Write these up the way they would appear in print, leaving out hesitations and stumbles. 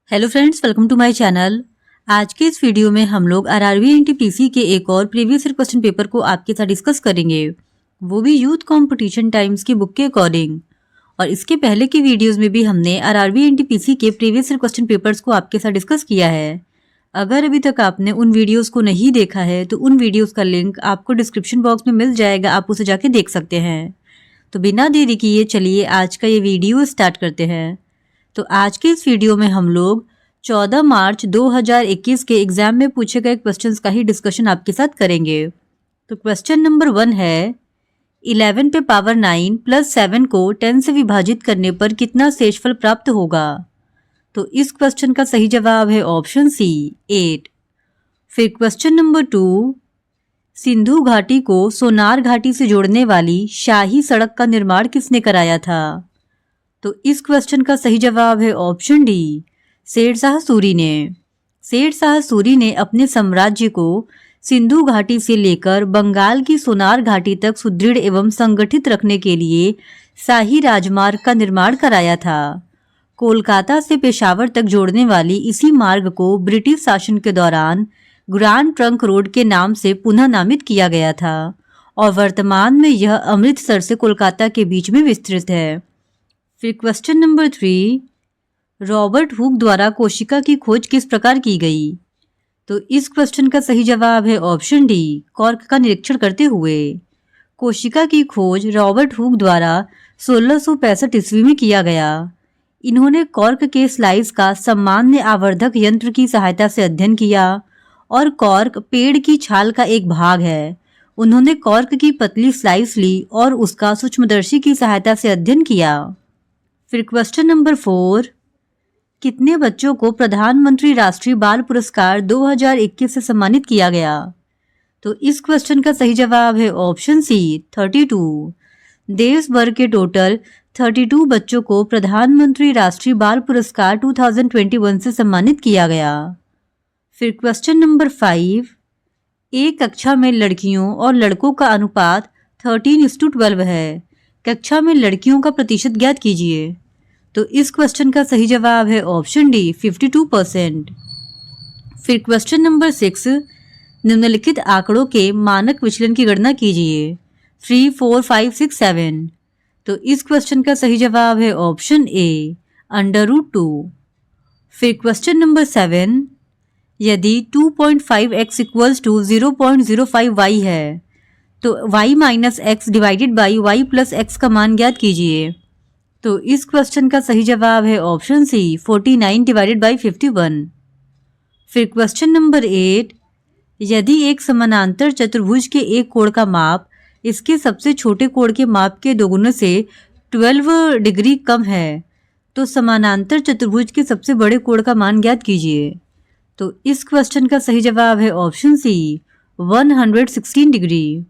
Hello friends, welcome to my channel. आज के इस वीडियो में हम लोग आरआरबी एनटीपीसी के एक और प्रीवियस ईयर क्वेश्चन पेपर को आपके साथ डिस्कस करेंगे, वो भी यूथ कंपटीशन टाइम्स की बुक के अकॉर्डिंग। और इसके पहले की वीडियोस में भी हमने आरआरबी एनटीपीसी के प्रीवियस ईयर क्वेश्चन पेपर्स को आपके साथ डिस्कस किया है। अगर अभी तक आपने उन वीडियोस को नहीं देखा है तो उन वीडियोस का लिंक आपको डिस्क्रिप्शन बॉक्स में मिल जाएगा, आप उसे जाके देख सकते हैं। तो बिना देरी किए चलिए आज का ये वीडियो स्टार्ट करते हैं। तो आज के इस वीडियो में हम लोग 14 मार्च 2021 के एग्जाम में पूछे गए क्वेश्चंस का ही डिस्कशन आपके साथ करेंगे। तो क्वेश्चन नंबर 1 है, 11 पे पावर 9 प्लस 7 को 10 से विभाजित करने पर कितना शेषफल प्राप्त होगा। तो इस क्वेश्चन का सही जवाब है ऑप्शन सी 8। फिर क्वेश्चन नंबर 2, सिंधु घाटी को सोनार घाटी से जोड़ने वाली शाही सड़क का निर्माण किसने कराया था। तो इस क्वेश्चन का सही जवाब है ऑप्शन डी, शेरशाह सूरी ने। शेरशाह सूरी ने अपने साम्राज्य को सिंधु घाटी से लेकर बंगाल की सोनार घाटी तक सुदृढ़ एवं संगठित रखने के लिए शाही राजमार्ग का निर्माण कराया था। कोलकाता से पेशावर तक जोड़ने वाली इसी मार्ग को ब्रिटिश शासन के दौरान ग्रैंड ट्रंक रोड के नाम से पुनः नामित किया गया था और वर्तमान में यह अमृतसर से कोलकाता के बीच में विस्तृत है। फिर क्वेश्चन नंबर 3, रॉबर्ट हुक द्वारा कोशिका की खोज किस प्रकार की गई। तो इस क्वेश्चन का सही जवाब है ऑप्शन डी, कॉर्क का निरीक्षण करते हुए। कोशिका की खोज रॉबर्ट हुक द्वारा 1665 ईस्वी में किया गया। इन्होंने कॉर्क के स्लाइस का सामान्य आवर्धक यंत्र की सहायता से अध्ययन किया और कॉर्क पेड़ की छाल का एक भाग है। उन्होंने कॉर्क की पतली स्लाइस ली और उसका सूक्ष्मदर्शी की सहायता से अध्ययन किया। फिर क्वेश्चन नंबर 4, कितने बच्चों को प्रधानमंत्री राष्ट्रीय बाल पुरस्कार 2021 से सम्मानित किया गया। तो इस क्वेश्चन का सही जवाब है ऑप्शन सी 32। देश भर के टोटल 32 बच्चों को प्रधानमंत्री राष्ट्रीय बाल पुरस्कार 2021 से सम्मानित किया गया। फिर क्वेश्चन नंबर 5, एक कक्षा में लड़कियों और लड़कों का अनुपात 13:12 है। कक्षा में लड़कियों का प्रतिशत ज्ञात कीजिए। तो इस क्वेश्चन का सही जवाब है ऑप्शन डी 52%। फिर क्वेश्चन नंबर 6, निम्नलिखित आंकड़ों के मानक विचलन की गणना कीजिए 3, 4, 5, 6, 7। तो इस क्वेश्चन का सही जवाब है ऑप्शन ए, √2। फिर क्वेश्चन नंबर 7, यदि 2.5x इक्वल्स टू 0.05y है तो y minus x divided by y plus x का मान ज्ञात कीजिए। तो इस क्वेश्चन का सही जवाब है ऑप्शन सी 49 डिवाइडेड बाई 51। फिर क्वेश्चन नंबर 8, यदि एक समानांतर चतुर्भुज के एक कोण का माप इसके सबसे छोटे कोण के माप के दोगुने से 12 डिग्री कम है तो समानांतर चतुर्भुज के सबसे बड़े कोण का मान ज्ञात कीजिए। तो इस क्वेश्चन का सही जवाब है ऑप्शन सी 116 डिग्री।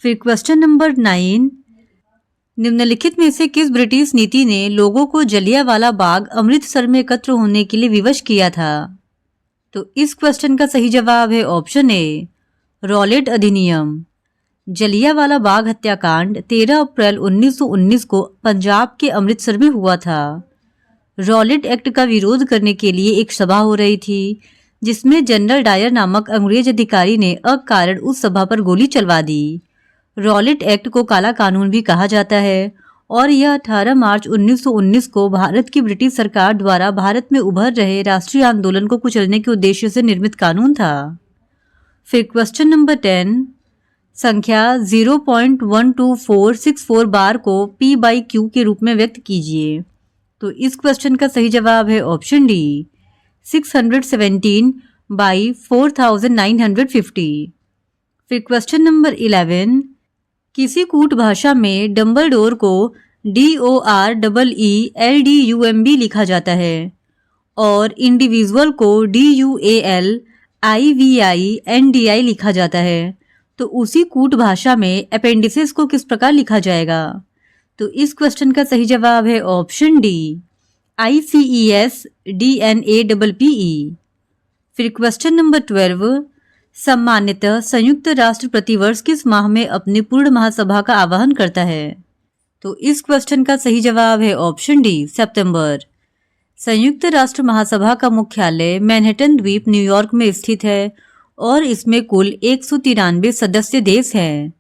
फिर क्वेश्चन नंबर 9, निम्नलिखित में से किस ब्रिटिश नीति ने लोगों को जलियांवाला बाग अमृतसर में एकत्र होने के लिए विवश किया था। तो इस क्वेश्चन का सही जवाब है ऑप्शन ए, रॉलेट अधिनियम। जलियांवाला बाग हत्याकांड 13 अप्रैल 1919 को पंजाब के अमृतसर में हुआ था। रॉलेट एक्ट का विरोध करने के लिए एक सभा हो रही थी जिसमें जनरल डायर नामक अंग्रेज अधिकारी ने अकारण उस सभा पर गोली चलवा दी। रॉलेट एक्ट को काला कानून भी कहा जाता है और यह 18 मार्च 1919 को भारत की ब्रिटिश सरकार द्वारा भारत में उभर रहे राष्ट्रीय आंदोलन को कुचलने के उद्देश्य से निर्मित कानून था। फिर क्वेश्चन नंबर 10, संख्या 0.12464 बार को p/q के रूप में व्यक्त कीजिए। तो इस क्वेश्चन का सही जवाब है ऑप्शन डी 617/4950। फिर क्वेश्चन नंबर 11, किसी कूट भाषा में डम्बलडोर को DOREELDUMB लिखा जाता है और इंडिविजुअल को DUALIVINDI लिखा जाता है। तो उसी कूट भाषा में अपेंडिसेस को किस प्रकार लिखा जाएगा। तो इस क्वेश्चन का सही जवाब है ऑप्शन डी ICESDNAPPE। फिर क्वेश्चन नंबर 12, सामान्यतः संयुक्त राष्ट्र प्रतिवर्ष किस माह में अपनी पूर्ण महासभा का आह्वान करता है। तो इस क्वेश्चन का सही जवाब है ऑप्शन डी, सितंबर। संयुक्त राष्ट्र महासभा का मुख्यालय मैनहट्टन द्वीप न्यूयॉर्क में स्थित है और इसमें कुल 193 सदस्य देश हैं।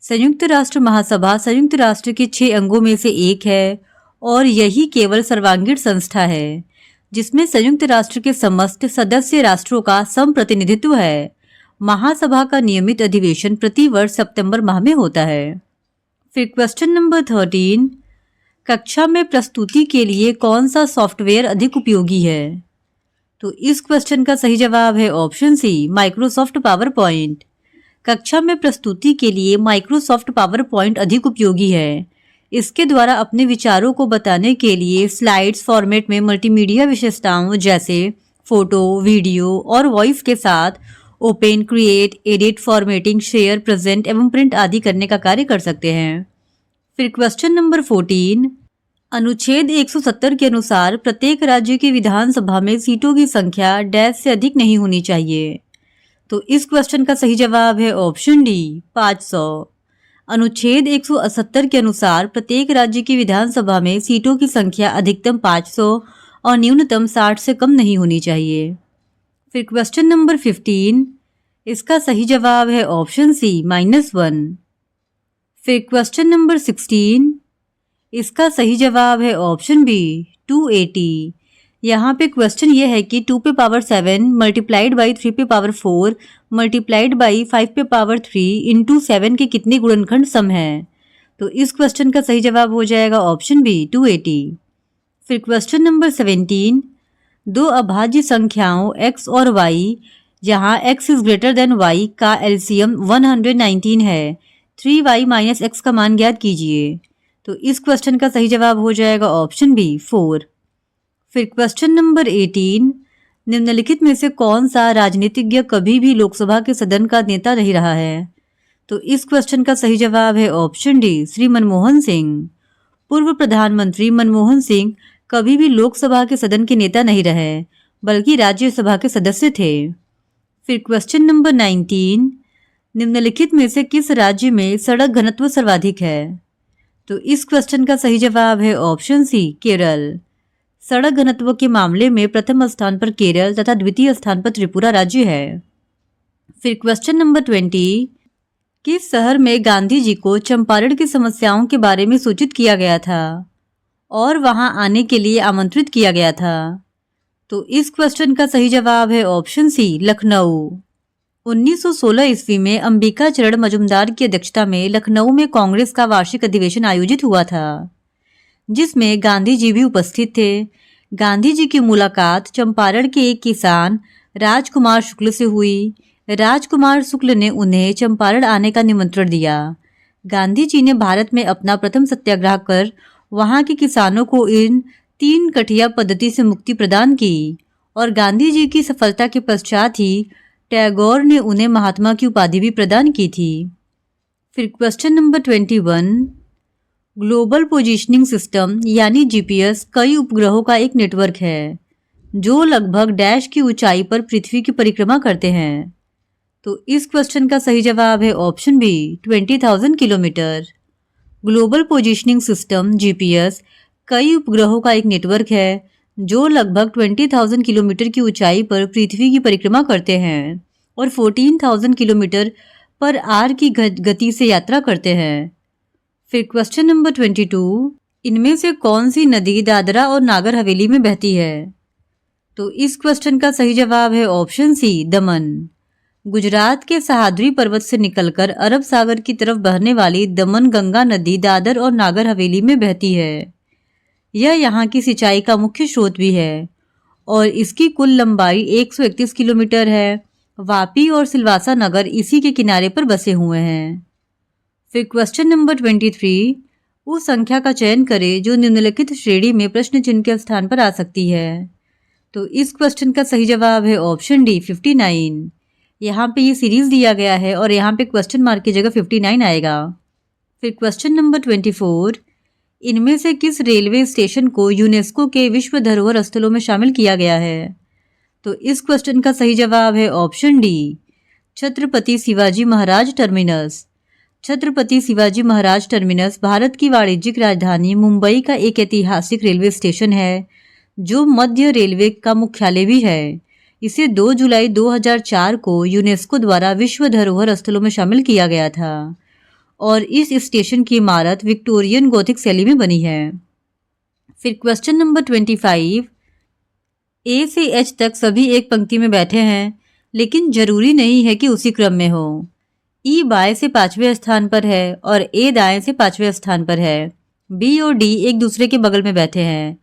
संयुक्त राष्ट्र महासभा संयुक्त राष्ट्र के 6 अंगों में से एक है और यही केवल सर्वांगीण संस्था है जिसमें संयुक्त राष्ट्र के समस्त सदस्य राष्ट्रों का समप्रतिनिधित्व है। महासभा का नियमित अधिवेशन प्रति वर्ष सितंबर माह में होता है। फिर क्वेश्चन नंबर 13, कक्षा में प्रस्तुति के लिए कौन सा सॉफ्टवेयर अधिक उपयोगी है? तो इस क्वेश्चन का सही जवाब है ऑप्शन सी, माइक्रोसॉफ्ट पावर पॉइंट। कक्षा में प्रस्तुति के लिए माइक्रोसॉफ्ट पावर पॉइंट अधिक उपयोगी है। इसके द्वारा अपने विचारों को बताने के लिए स्लाइड्स फॉर्मेट में मल्टीमीडिया विशेषताओं जैसे फोटो, वीडियो और वॉइस के साथ open, create, edit, formatting, share, present एवं प्रिंट आदि करने का कार्य कर सकते हैं। फिर क्वेश्चन नंबर 14, अनुच्छेद 170 के अनुसार प्रत्येक राज्य की विधानसभा में सीटों की संख्या डैश से अधिक नहीं होनी चाहिए। तो इस क्वेश्चन का सही जवाब है ऑप्शन डी, 500। अनुच्छेद 170 के अनुसार प्रत्येक राज्य की विधानसभा में सीटों की संख्या अधिकतम 500 और न्यूनतम 60 से कम नहीं होनी चाहिए। फिर क्वेश्चन नंबर 15, इसका सही जवाब है ऑप्शन सी, -1। फिर क्वेश्चन नंबर 16, इसका सही जवाब है ऑप्शन बी, 280। यहाँ पे क्वेश्चन ये है कि 2 पे पावर 7 मल्टीप्लाइड बाई 3 पे पावर 4 मल्टीप्लाइड बाई 5 पे पावर 3 इंटू 7 के कितने गुणनखंड सम है? तो इस क्वेश्चन का सही जवाब हो जाएगा ऑप्शन बी, 280। फिर क्वेश्चन नंबर 17, दो अभाज्य संख्याओं x और y जहाँ x is greater than y का एलसीएम 119 है। 3y माइनस x का मान ज्ञात कीजिए। तो इस क्वेश्चन का सही जवाब हो जाएगा ऑप्शन बी, 4। फिर क्वेश्चन नंबर 18, निम्नलिखित में से कौन सा राजनीतिज्ञ कभी भी लोकसभा के सदन का नेता नहीं रहा है? तो इस क्वेश्चन का सही जवाब है ऑप्शन डी, श्री मनमोहन सिंह। पूर्व प्रधानमंत्री मनमोहन सिंह कभी भी लोकसभा के सदन के नेता नहीं रहे बल्कि राज्यसभा के सदस्य थे। फिर क्वेश्चन नंबर 19, निम्नलिखित में से किस राज्य में सड़क घनत्व सर्वाधिक है? तो इस क्वेश्चन का सही जवाब है ऑप्शन सी, केरल। सड़क घनत्व के मामले में प्रथम स्थान पर केरल तथा द्वितीय स्थान पर त्रिपुरा राज्य है। फिर क्वेश्चन नंबर 20, किस शहर में गांधी जी को चंपारण की समस्याओं के बारे में सूचित किया गया था और वहां आने के लिए आमंत्रित किया गया था? तो इस क्वेश्चन का सही जवाब है ऑप्शन सी, लखनऊ। 1916 ईस्वी में अंबिका चरण मजुमदार की अध्यक्षता में लखनऊ में कांग्रेस का वार्षिक अधिवेशन आयोजित हुआ था जिसमें गांधी जी भी उपस्थित थे। गांधी जी की मुलाकात चंपारण के एक किसान राजकुमार शुक्ल से हुई। राजकुमार शुक्ल ने उन्हें चंपारण आने का निमंत्रण दिया। गांधी जी ने भारत में अपना प्रथम सत्याग्रह कर वहां के किसानों को इन 3 कठिया पद्धति से मुक्ति प्रदान की और गांधी जी की सफलता के पश्चात ही टैगोर ने उन्हें महात्मा की उपाधि भी प्रदान की थी। फिर question number 21, global positioning system यानी जीपीएस कई उपग्रहों का एक नेटवर्क है जो लगभग डैश की ऊंचाई पर पृथ्वी की परिक्रमा करते हैं। तो इस क्वेश्चन का सही जवाब है option B, 20,000 kilometre. Global positioning system GPS कई उपग्रहों का एक नेटवर्क है जो लगभग 20,000 किलोमीटर की ऊंचाई पर पृथ्वी की परिक्रमा करते हैं और 14,000 किलोमीटर पर आवर की गति से यात्रा करते हैं। फिर क्वेश्चन नंबर 22, इनमें से कौन सी नदी दादरा और नागर हवेली में बहती है? तो इस क्वेश्चन का सही जवाब है ऑप्शन सी, दमन। गुजरात के सह्याद्री पर्वत से निकलकर अरब सागर की तरफ बहने वाली दमन गंगा नदी दादर और नागर हवेली में बहती है। यह यहाँ की सिंचाई का मुख्य स्रोत भी है और इसकी कुल लंबाई 131 किलोमीटर है। वापी और सिलवासा नगर इसी के किनारे पर बसे हुए हैं। फिर क्वेश्चन नंबर 23, उस संख्या का चयन करें जो निम्नलिखित श्रेणी में प्रश्न चिन्ह के स्थान पर आ सकती है। तो इस क्वेश्चन का सही जवाब है ऑप्शन डी, 59। यहाँ पे ये सीरीज दिया गया है और यहाँ पे क्वेश्चन मार्क की जगह 59 आएगा। फिर क्वेश्चन नंबर 24, इनमें से किस रेलवे स्टेशन को यूनेस्को के विश्व धरोहर स्थलों में शामिल किया गया है? तो इस क्वेश्चन का सही जवाब है option D, Chhatrapati Shivaji Maharaj terminus. Chhatrapati Shivaji Maharaj terminus Bharat की वाणिज्यिक राजधानी मुंबई का एक ऐतिहासिक रेलवे स्टेशन है जो मध्य रेलवे का मुख्यालय भी है। इसे 2 जुलाई 2004 को यूनेस्को द्वारा विश्व धरोहर स्थलों में शामिल किया गया था और इस स्टेशन की इमारत विक्टोरियन गोथिक शैली में बनी है। फिर क्वेश्चन नंबर 25, ए से एच तक सभी एक पंक्ति में बैठे हैं, लेकिन जरूरी नहीं है कि उसी क्रम में हो। ई बाएं से 5वें स्थान पर है और ए दाएं से 5वें स्थान पर है। बी और डी एक दूसरे के बगल में बैठे हैं।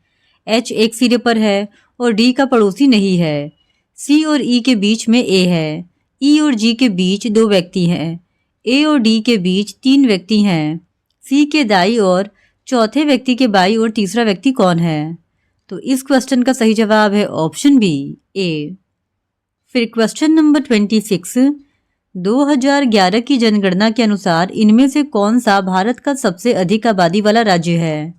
एच एक सिरे पर है और डी का पड़ोसी नहीं है। सी और ई के बीच में ए है। ई और जी के बीच 2 व्यक्ति हैं। ए और डी के बीच 3 व्यक्ति हैं। सी के दाई और चौथे व्यक्ति के बाई और तीसरा व्यक्ति कौन है? तो इस क्वेश्चन का सही जवाब है ऑप्शन बी, ए। फिर क्वेश्चन नंबर 26, 2011 की जनगणना के अनुसार इनमें से कौन सा भारत का सबसे अधिक आबादी वाला राज्य है?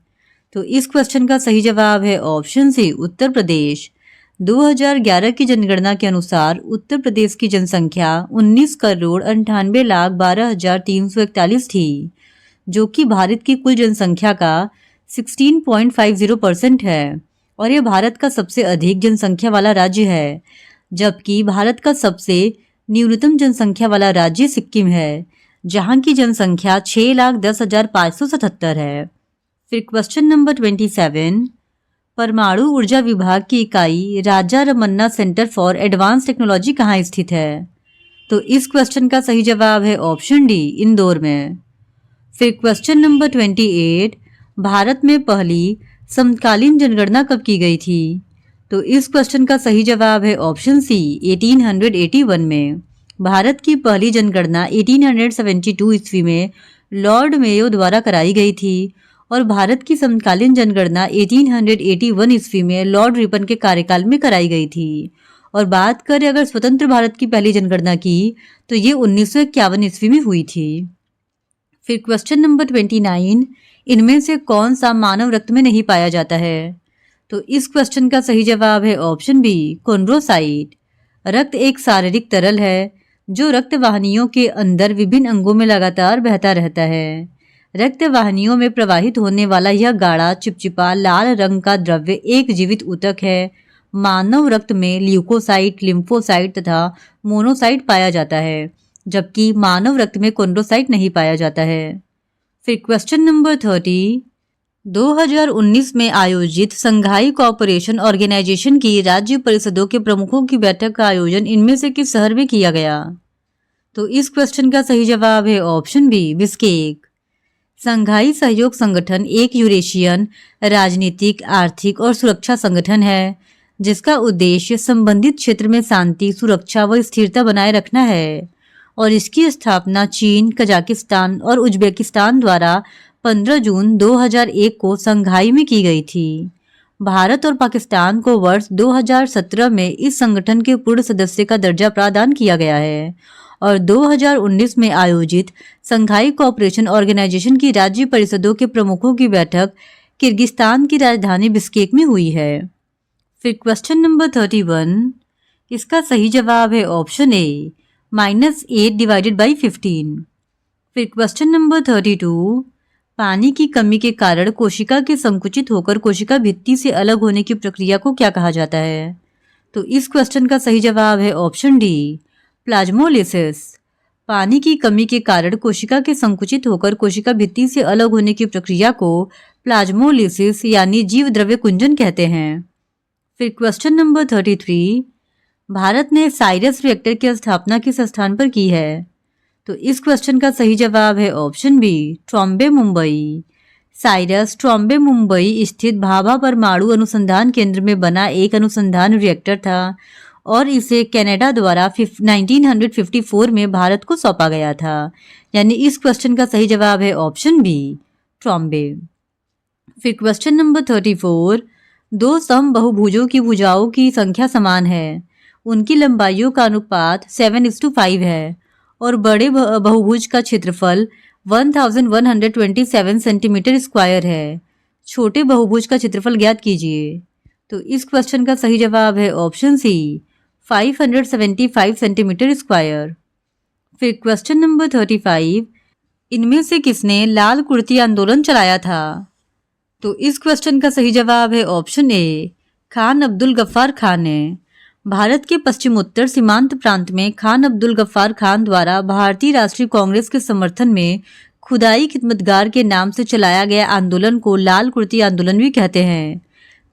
तो इस क्वेश्चन का सही जवाब है ऑप्शन सी, उत्तर प्रदेश। 2011 की जनगणना के अनुसार उत्तर प्रदेश की जनसंख्या 19,98,12,341 थी, जो कि भारत की कुल जनसंख्या का 16.50% है और यह भारत का सबसे अधिक जनसंख्या वाला राज्य है, जबकि भारत का सबसे न्यूनतम जनसंख्या वाला राज्य सिक्किम है, जहां की जनसंख्या 6,10,577 है। फिर क्वेश्चन नंबर 27, परमाणु ऊर्जा विभाग की इकाई Raja Ramanna centre for advance technology कहाँ स्थित है? तो इस क्वेश्चन का सही जवाब है ऑप्शन डी, इंदौर में। फिर क्वेश्चन नंबर 28, भारत में पहली समकालीन जनगणना कब की गई थी? तो इस क्वेश्चन का सही जवाब है ऑप्शन सी, 1881 में। भारत की पहली जनगणना 1872 ईस्वी में लॉर्ड मेयो द्वारा कराई गई थी और भारत की समकालीन जनगणना 1881 ईस्वी में लॉर्ड रिपन के कार्यकाल में कराई गई थी। और बात करें अगर स्वतंत्र भारत की पहली जनगणना की तो ये 1951 ईस्वी में हुई थी। फिर क्वेश्चन नंबर 29, इनमें से कौन सा मानव रक्त में नहीं पाया जाता है? तो इस क्वेश्चन का सही जवाब है ऑप्शन बी, कोन्ड्रोसाइट। रक्त एक शारीरिक तरल है जो रक्त वाहिनियों के अंदर विभिन्न अंगों में लगातार बहता रहता है। रक्त वाहिनियों में प्रवाहित होने वाला यह गाढ़ा चिपचिपा लाल रंग का द्रव्य एक जीवित ऊतक है। मानव रक्त में ल्यूकोसाइट, लिम्फोसाइट तथा मोनोसाइट पाया जाता है, जबकि मानव रक्त में कोन्ड्रोसाइट नहीं पाया जाता है। फिर क्वेश्चन नंबर 30, 2019 में आयोजित संघाई कोऑपरेशन ऑर्गेनाइजेशन की राज्य परिषदों के प्रमुखों की बैठक का आयोजन इनमें से किस शहर में किया गया? तो इस क्वेश्चन का सही जवाब है ऑप्शन बी, बिश्केक। संघाई सहयोग संगठन एक यूरेशियन राजनीतिक, आर्थिक और सुरक्षा संगठन है, जिसका उद्देश्य संबंधित क्षेत्र में शांति, सुरक्षा व स्थिरता बनाए रखना है और इसकी स्थापना चीन, कजाकिस्तान और उज्बेकिस्तान द्वारा 15 जून 2001 को संघाई में की गई थी। भारत और पाकिस्तान को वर्ष 2017 में इस संगठन के पूर्ण सदस्य का दर्जा प्रदान किया गया है और 2019 में आयोजित संघाई कोऑपरेशन ऑर्गेनाइजेशन की राज्य परिषदों के प्रमुखों की बैठक किर्गिस्तान की राजधानी बिश्केक में हुई है। फिर क्वेश्चन नंबर 31, इसका सही जवाब है ऑप्शन ए, -8/15। फिर क्वेश्चन नंबर 32, पानी की कमी के कारण कोशिका के संकुचित होकर कोशिका भित्ति से अलग होने की प्रक्रिया को क्या कहा जाता है? तो इस क्वेश्चन का सही जवाब है ऑप्शन डी, प्लाज्मोलिसिस। पानी की कमी के कारण कोशिका के संकुचित होकर कोशिका भित्ति से अलग होने की प्रक्रिया को प्लाज्मोलिसिस यानी जीव द्रव्य कुंजन कहते हैं। फिर क्वेश्चन नंबर 33, भारत ने साइरस रिएक्टर की स्थापना किस स्थान पर की है? तो इस क्वेश्चन का सही जवाब है option B, Trombay, Mumbai. Cirus Trombay Mumbai स्थित भाभा परमाणु अनुसंधान केंद्र में बना एक अनुसंधान रिएक्टर था और इसे कनाडा द्वारा 1954 में भारत को सौंपा गया था। यानी इस क्वेश्चन का सही जवाब है ऑप्शन बी, ट्रॉम्बे। फिर क्वेश्चन नंबर 34, 2 समबहुभुजों की भुजाओं की संख्या समान है, उनकी लंबाइयों का अनुपात 7:5 है और बड़े बहुभुज का क्षेत्रफल 1127 सेंटीमीटर स्क्वायर है। छोटे बहुभुज का क्षेत्रफल ज्ञात कीजिए। तो इस क्वेश्चन का सही जवाब है ऑप्शन सी, 575 सेंटीमीटर स्क्वायर। फिर क्वेश्चन नंबर 35, इनमें से किसने लाल कुर्ती आंदोलन चलाया था? तो इस क्वेश्चन का सही जवाब है ऑप्शन ए, खान अब्दुल गफ्फार खान है। भारत के पश्चिमोत्तर सीमांत प्रांत में खान अब्दुल गफ्फार खान द्वारा भारतीय राष्ट्रीय कांग्रेस के समर्थन में खुदाई खिदमतगार के नाम से चलाया गया आंदोलन को लाल कुर्ती आंदोलन भी कहते हैं।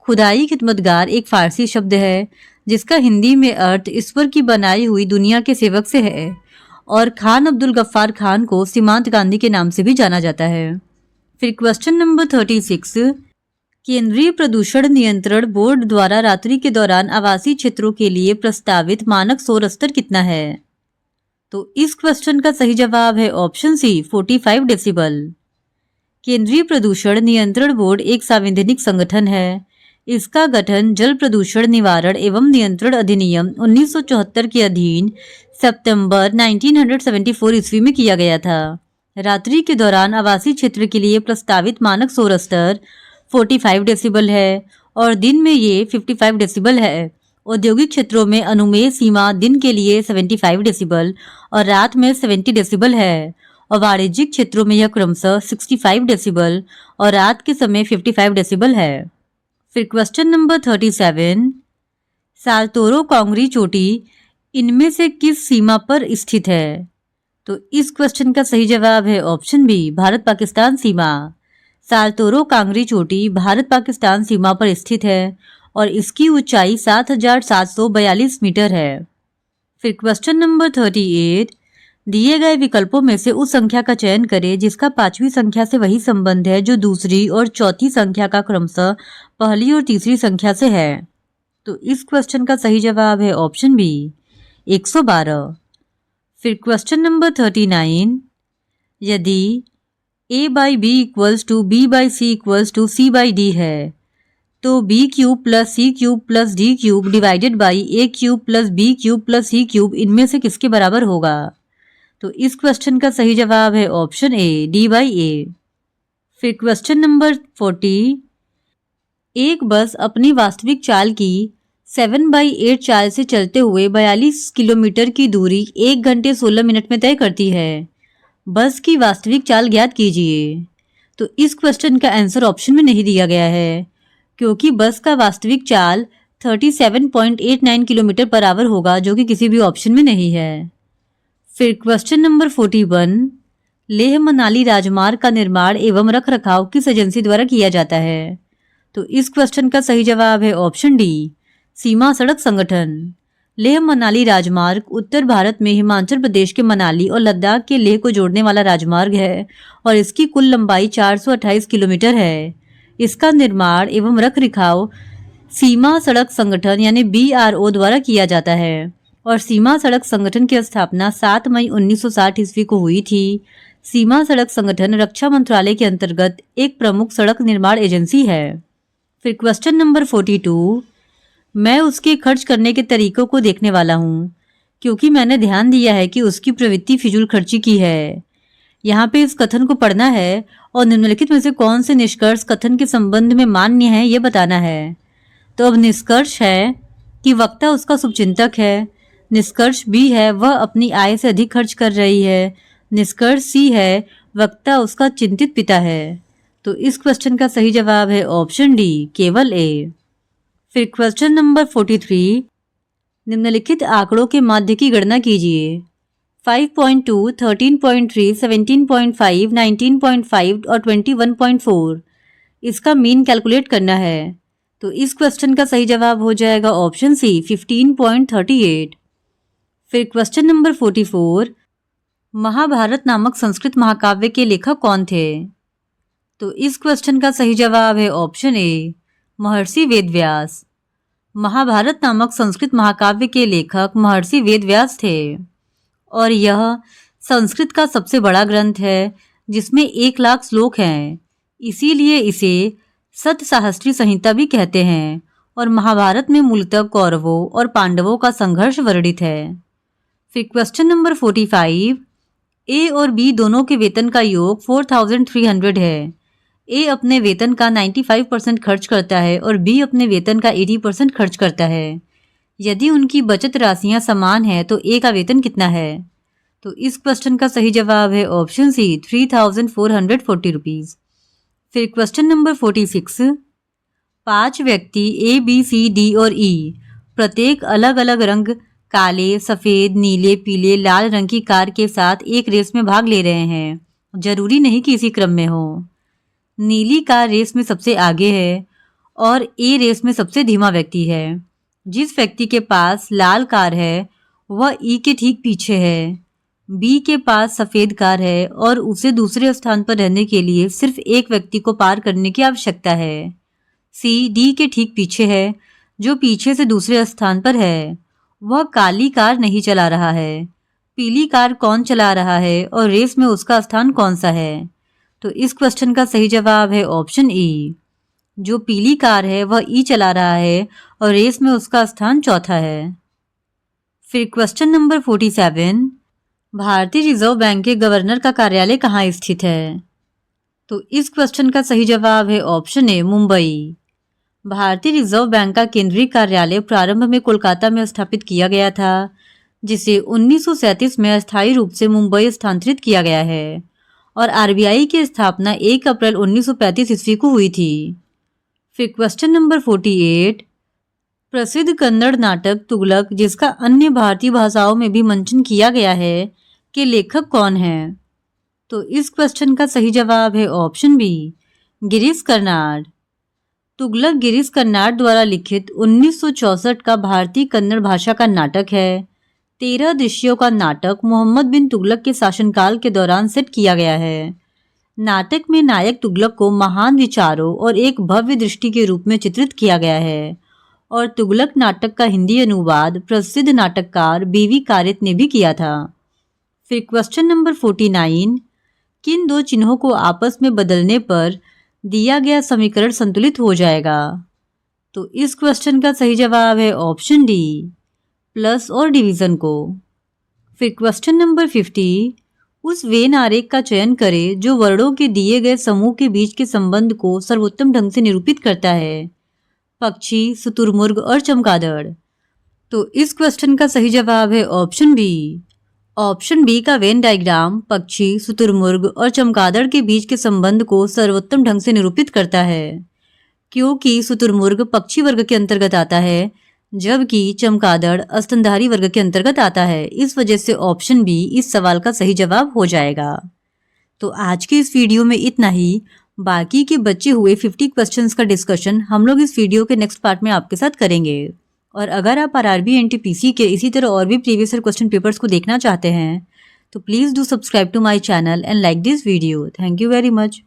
खुदाई खिदमतगार एक फारसी शब्द है जिसका हिंदी में अर्थ ईश्वर की बनाई हुई दुनिया के सेवक से है और खान अब्दुल गफ्फार खान को सीमांत गांधी के नाम से भी जाना जाता है। फिर क्वेश्चन नंबर 36, केंद्रीय प्रदूषण नियंत्रण बोर्ड द्वारा रात्रि के दौरान आवासीय क्षेत्रों के लिए प्रस्तावित मानक शोर स्तर कितना है? तो इस क्वेश्चन का सही जवाब है ऑप्शन सी 45 डेसिबल। केंद्रीय प्रदूषण नियंत्रण बोर्ड एक संवैधानिक संगठन है। इसका गठन जल प्रदूषण निवारण एवं नियंत्रण अधिनियम 1974 के अधीन सितंबर 1974 ईस्वी में किया गया था। रात्रि के दौरान आवासीय क्षेत्र के लिए प्रस्तावित मानक शोर स्तर 45 डेसिबल है और दिन में ये 55 डेसिबल है। औद्योगिक क्षेत्रों में अनुमेय सीमा दिन के लिए 75 डेसिबल और रात में 70 डेसिबल है और वाणिज्यिक क्षेत्रों में यह क्रमशः 65 डेसिबल और रात के समय 55 डेसिबल है। फिर क्वेश्चन नंबर 37, साल्तोरो कांगरी चोटी इनमें से किस सीमा पर स्थित है? तो इस क्वेश्चन का सही जवाब है ऑप्शन बी भारत पाकिस्तान सीमा। साल्तोरो कांगरी चोटी भारत पाकिस्तान सीमा पर स्थित है और इसकी ऊंचाई 7,742 मीटर है। फिर क्वेश्चन नंबर 38, दिए गए विकल्पों में से उस संख्या का चयन करें जिसका पांचवी संख्या से वही संबंध है जो दूसरी और चौथी संख्या का क्रमशः पहली और तीसरी संख्या से है। तो इस क्वेश्चन का सही जवाब है ऑप्शन बी 112। फिर क्वेश्चन नंबर 39, यदि a by B equals to B by C equals to C by D है तो B cube plus C cube plus D cube divided by A cube plus B cube plus C cube इनमें से किसके बराबर होगा? तो इस question का सही जवाब है ऑप्शन ए डी बाई ए। फिर क्वेश्चन नंबर 40, एक बस अपनी वास्तविक चाल की 7/8 चाल से चलते हुए 42 किलोमीटर की दूरी 1 घंटे 16 मिनट में तय करती है। बस की वास्तविक चाल ज्ञात कीजिए। तो इस क्वेश्चन का आंसर ऑप्शन में नहीं दिया गया है क्योंकि बस का वास्तविक चाल 37.89 किलोमीटर पर आवर होगा जो कि किसी भी ऑप्शन में नहीं है। फिर क्वेश्चन नंबर 41, लेह मनाली राजमार्ग का निर्माण एवं रख रखाव किस एजेंसी द्वारा किया जाता है? तो इस क्वेश्चन का सही जवाब है ऑप्शन डी सीमा सड़क संगठन। लेह मनाली राजमार्ग उत्तर भारत में हिमाचल प्रदेश के मनाली और लद्दाख के लेह को जोड़ने वाला राजमार्ग है और इसकी कुल लंबाई 428 किलोमीटर है। इसका निर्माण एवं रख रखाव सीमा सड़क संगठन यानी BRO द्वारा किया जाता है और सीमा सड़क संगठन की स्थापना 7 मई 1960 ईस्वी को हुई थी। सीमा सड़क संगठन रक्षा मंत्रालय के अंतर्गत एक प्रमुख सड़क निर्माण एजेंसी है। फिर क्वेश्चन नंबर 42, मैं उसके खर्च करने के तरीकों को देखने वाला हूँ क्योंकि मैंने ध्यान दिया है कि उसकी प्रवृत्ति फिजूल खर्ची की है। यहाँ पे इस कथन को पढ़ना है और निम्नलिखित में से कौन से निष्कर्ष कथन के संबंध में मान्य है ये बताना है। तो अब निष्कर्ष है कि वक्ता उसका शुभचिंतक है। निष्कर्ष बी है वह अपनी आय से अधिक खर्च कर रही है। निष्कर्ष सी है वक्ता उसका चिंतित पिता है। तो इस क्वेश्चन का सही जवाब है ऑप्शन डी केवल ए। फिर क्वेश्चन नंबर 43, निम्नलिखित आंकड़ों के माध्य की गणना कीजिए। 5.2, 13.3, 17.5, 19.5 और 21.4 इसका मीन कैलकुलेट करना है। तो इस क्वेश्चन का सही जवाब हो जाएगा ऑप्शन सी 15.38। फिर क्वेश्चन नंबर 44, महाभारत नामक संस्कृत महाकाव्य के लेखक कौन थे? तो इस क्वेश्चन का सही जवाब है ऑप्शन ए महर्षि वेदव्यास। महाभारत नामक संस्कृत महाकाव्य के लेखक महर्षि वेदव्यास थे और यह संस्कृत का सबसे बड़ा ग्रंथ है जिसमें 1 लाख श्लोक हैं। इसीलिए इसे सतसाहस्त्री संहिता भी कहते हैं और महाभारत में मूलतः कौरवों और पांडवों का संघर्ष वर्णित है। फिर क्वेश्चन नंबर 45, ए और बी दोनों के वेतन का योग 4300 है। ए अपने वेतन का 95% खर्च करता है और बी अपने वेतन का 80% खर्च करता है। यदि उनकी बचत राशियां समान हैं तो ए का वेतन कितना है? तो इस क्वेश्चन का सही जवाब है ऑप्शन सी 3440 रुपीज़। फिर क्वेश्चन नंबर 46, 5 व्यक्ति ए, बी, सी, डी और ई प्रत्येक अलग अलग रंग काले, सफेद, नीले, पीले, लाल रंग की कार के साथ एक रेस में भाग ले रहे हैं। जरूरी नहीं कि इसी क्रम में हो। नीली कार रेस में सबसे आगे है और ए रेस में सबसे धीमा व्यक्ति है। जिस व्यक्ति के पास लाल कार है वह ई के ठीक पीछे है। बी के पास सफेद कार है और उसे दूसरे स्थान पर रहने के लिए सिर्फ एक व्यक्ति को पार करने की आवश्यकता है। सी डी के ठीक पीछे है, जो पीछे से दूसरे स्थान पर है। वह काली कार नहीं चला रहा है। पीली कार कौन चला रहा है और रेस में उसका स्थान कौन सा है? तो इस क्वेश्चन का सही जवाब है ऑप्शन ई। जो पीली कार है वह ई चला रहा है और रेस में उसका स्थान चौथा है। फिर क्वेश्चन नंबर 47, भारतीय रिजर्व बैंक के गवर्नर का कार्यालय कहाँ स्थित है? तो इस क्वेश्चन का सही जवाब है ऑप्शन ए, मुंबई। भारतीय रिजर्व बैंक का केंद्रीय कार्यालय प्रारंभ में कोलकाता में स्थापित किया गया था, जिसे 1937 में अस्थायी रूप से मुंबई स्थानांतरित किया गया है और आरबीआई की स्थापना 1 अप्रैल 1935 ईस्वी को हुई थी। फिर क्वेश्चन नंबर 48, प्रसिद्ध कन्नड़ नाटक तुगलक, जिसका अन्य भारतीय भाषाओं में भी मंचन किया गया है, के लेखक कौन है? तो इस क्वेश्चन का सही जवाब है ऑप्शन बी, गिरीश कर्नाड। तुगलक गिरीश कर्नाड द्वारा लिखित 1964 का भारतीय कन्नड़ भाषा का नाटक है। 13 दृश्यों का नाटक मोहम्मद बिन तुगलक के शासनकाल के दौरान सेट किया गया है। नाटक में नायक तुगलक को महान विचारों और एक भव्य दृष्टि के रूप में चित्रित किया गया है और तुगलक नाटक का हिंदी अनुवाद प्रसिद्ध नाटककार बीवी कारित ने भी किया था। फिर क्वेश्चन नंबर 49, किन दो चिन्हों को आपस में बदलने पर दिया गया समीकरण संतुलित हो जाएगा? तो इस क्वेश्चन का सही जवाब है ऑप्शन डी, प्लस और डिवीजन को। फिर क्वेश्चन नंबर 50, उस वेन आरेख का चयन करें जो वर्णों के दिए गए समूह के बीच के संबंध को सर्वोत्तम ढंग से निरूपित करता है। पक्षी, शुतुरमुर्ग और चमगादड़। तो इस क्वेश्चन का सही जवाब है ऑप्शन बी। ऑप्शन बी का वेन डायग्राम पक्षी, शुतुरमुर्ग और चमगादड़ के बीच के संबंध को सर्वोत्तम ढंग से निरूपित करता है, क्योंकि शुतुरमुर्ग पक्षी वर्ग के अंतर्गत आता है जबकि चमगादड़ स्तनधारी वर्ग के अंतर्गत आता है। इस वजह से ऑप्शन बी इस सवाल का सही जवाब हो जाएगा। तो आज के इस वीडियो में इतना ही। बाकी के बचे हुए 50 क्वेश्चंस का डिस्कशन हम लोग इस वीडियो के नेक्स्ट पार्ट में आपके साथ करेंगे। और अगर आप आरआरबी एनटीपीसी के इसी तरह और भी प्रीवियस ईयर क्वेश्चन पेपर्स को देखना चाहते हैं तो please do subscribe to my channel and like this video. Thank you very much.